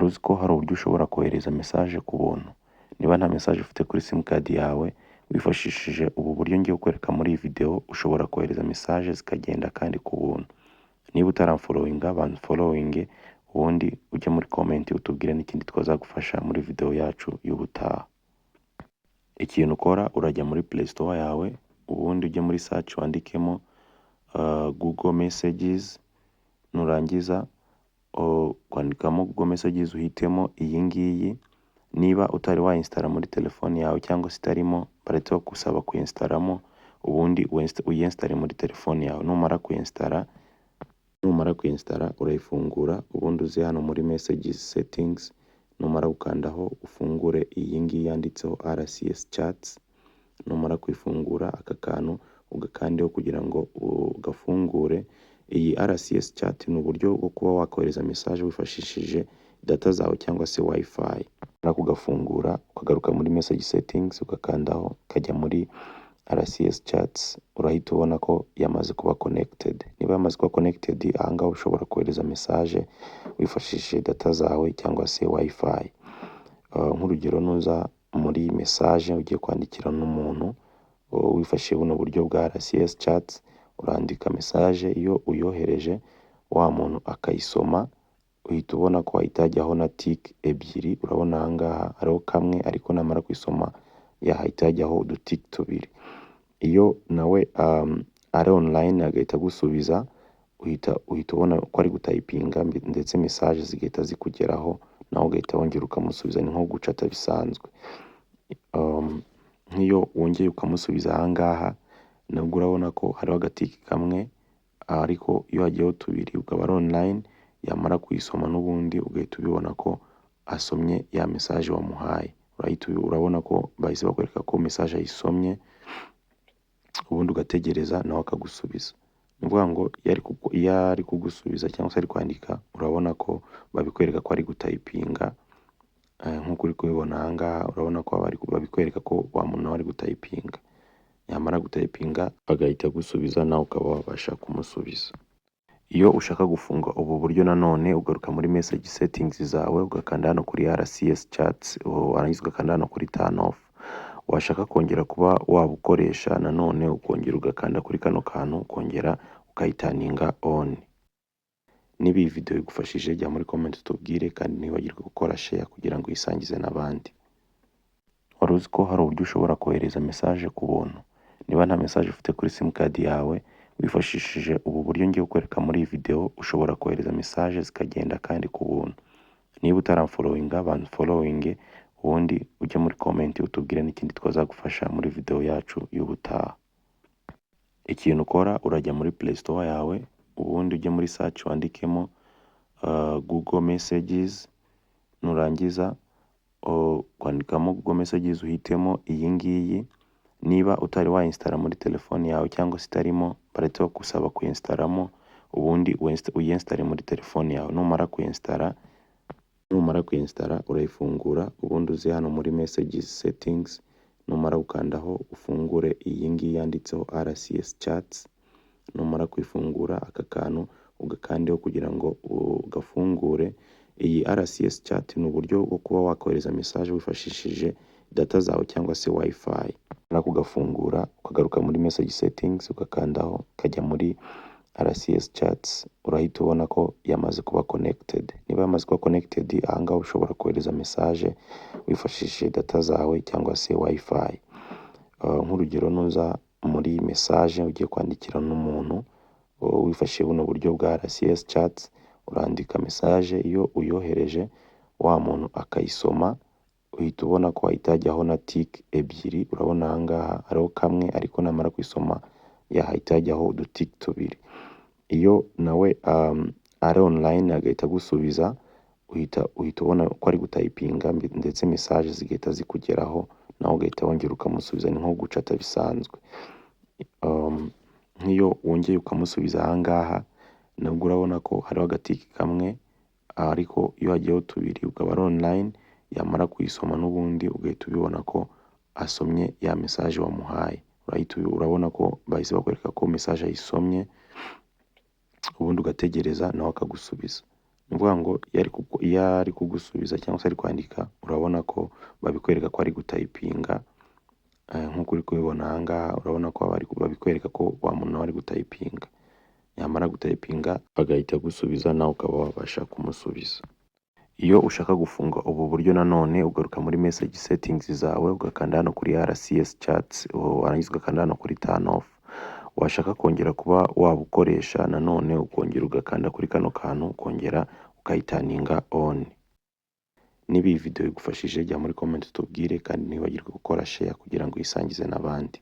Wari uzi ko hari uburyo ushobora kohereza message ku buntu? Niba nta message ufite kuri simukadi yawe, wifashishije ubu buryo ngiye kukwereka muri iyi video, ushobora kohereza message zikagenda kandi ku buntu. Niba utaramfollowinga, banfollowinge, ubundi ujye muri comment utubwire n'ikindi twazagufasha muri video yacu y'ubutaha. Ikintu ukora, urajya muri Play Store yawe, ubundi ujye muri search wandikemo Google Messages, nurangiza kwandikamo Google Messages uhitemo iyi ngiyi. Niba utari wa muri telefone yawe cyangwa se itarimo, baretse gusaba kuyinstalamo, ubundi uyinstalre muri telefone yawe. Numara kuyinstara urayifungura, ubundi uze hano muri Messages Settings, numara gukandaho ufungure iyi ngiyi yanditseho RCS Chats. Numara kuyifungura aka kantu ugakandeho kugira ngo ugafungure. Iyi RCS Chat ni uburyo bwo kuba wakohereza message wifashishije data zawe cyangwa se Wi-Fi. Kugafungura ukagaruka muri Message Settings ugakandaho kajya muri RCS Chats, urahita ubona ko yamaze kuba connected. Niba yamaze kuba connected, ahangaha ushobora kohereza message wifashishije data zawe cyangwa se Wi-Fi. Nk'urugero, nuza muri message ugiye kwandikira n'umuntu wifashishije buno buryo bwa RCS Chats, urandika message, iyo uyohereje wa muntu akayisoma, uhita ubona ko itajyaho na tick ebyiri. Urabona ahangaha hariho kamwe, ariko namara kwisoma yahita hajyaho udutik tubiri. Iyo nawe ari online agahita gusubiza, uhita ubona ko ari gutypinga ndetse message zigahita zikugeraho, nawe ugahita wongera ukamusubiza. Ni nko gucata bisanzwe. Nk'iyo wongeye ukamusubiza ahangaha, nabwo urabona ko hariho agatiki kamwe, ariko iyo hagiyeho tubiri ukaba ari online, yamara kuyisoma n'ubundi ugahita ubibona ko asomye ya message wamuhaye. Urabona ko bahise bakwereka ko message ayisomye, ubundi ugategereza nawe akagusubiza. Ni ukuvuga ngo iyo ari kugusubiza cyangwa se ari kwandika, urabona ko babikwereka ko ari gutypinga. Nk'uko uri kubibona ahangaha, urabona ko babikwereka ko wa muntu nawe ari gutypinga. Yamara gutypinga agahita gusubiza, nawe ukaba wabasha kumusubiza. Iyo ushaka gufunga ubu buryo nanone, ugaruka muri Message Settings zawe, ugakanda hano kuri RCS Chats, warangiza ugakanda hano kuri Turn Off. Washaka kongera kuba wabukoresha nanone, ukongera ugakanda kuri kano kantu, ukongera ukayitaninga on. Niba iyi video igufashije, jya muri comment utubwire, kandi ntiwibagirwe gukora share kugira ngo uyisangize n'abandi. Wari uzi ko hari uburyo ushobora kohereza message ku buntu? Niba nta message ufite kuri simukadi yawe, wifashishije ubu buryo ngiye kukwereka muri iyi video, ushobora kohereza message zikagenda kandi ku buntu. Niba utaramfollowinga, banfollowinge, ubundi ujye muri comment utubwire n'ikindi twazagufasha muri video yacu y'ubutaha. Ikintu ukora, urajya muri Play Store yawe, ubundi ujye muri search wandikemo Google Messages, nurangiza kwandikamo Google Messages uhitemo iyi ngiyi. Niba utari wa muri telefone yawe cyangwa se itarimo, baretse gusaba kuyinstalamo, ubundi uyinstalre muri telefone yawe. Numara kuyinstara urayifungura, ubundi uze hano muri Messages Settings, numara gukandaho ufungure iyi ngiyi yanditseho RCS Chats. Numara kuyifungura aka kantu ugakandeho kugira ngo ugafungure. Iyi RCS Chat ni uburyo bwo kuba wakohereza message wifashishije data zawe cyangwa se Wi-Fi. Kugafungura ukagaruka muri Message Settings ugakandaho kajya muri RCS Chats, urahita ubona ko yamaze kuba connected. Niba yamaze kuba connected, ahangaha ushobora kohereza message wifashishije data zawe cyangwa se Wi-Fi. Nk'urugero, nuza muri message ugiye kwandikira n'umuntu wifashishije buno buryo bwa RCS Chats, urandika message, iyo uyohereje wa muntu akayisoma, uhita ubona ko itajyaho na tick ebyiri. Urabona ahangaha hariho kamwe, ariko namara kwisoma yahita hajyaho udutik tubiri. Iyo nawe ari online agahita gusubiza, uhita ubona ko ari gutypinga ndetse message zigahita zikugeraho, nawe ugahita wongera ukamusubiza. Ni nko gucata bisanzwe. Nk'iyo wongeye ukamusubiza ahangaha, nabwo urabona ko hariho agatiki kamwe, ariko iyo hagiyeho tubiri ukaba ari online, yamara kuyisoma n'ubundi ugahita ubibona ko asomye ya message wamuhaye. Urabona ko bahise bakwereka ko message ayisomye, ubundi ugategereza nawe akagusubiza. ukuvuga ngo iyo ari kugusubiza cyangwa se ari kwandika, urabona ko babikwereka ko ari gutayipinga, nk'uko uri kubibona aha ngaha, urabona ko babikwereka ko wa muntu nawe ari gutayipinga, yamara gutayipinga agahita agusubiza, nawe ukaba wabasha kumusubiza. Iyo ushaka gufunga ubu buryo nanone, ugaruka muri message settings zawe, ugakanda hano kuri RCS chats, warangiza ugakanda hano kuri turn off. Washaka kongera kuba wabukoresha nanone, ukongera ugakanda kuri kano kantu, ukongera ukayitaninga on. Niba iyi video igufashije, jya muri comment tubwire, kandi ntiwibagirwe gukora share kugira ngo uyisangize n'abandi.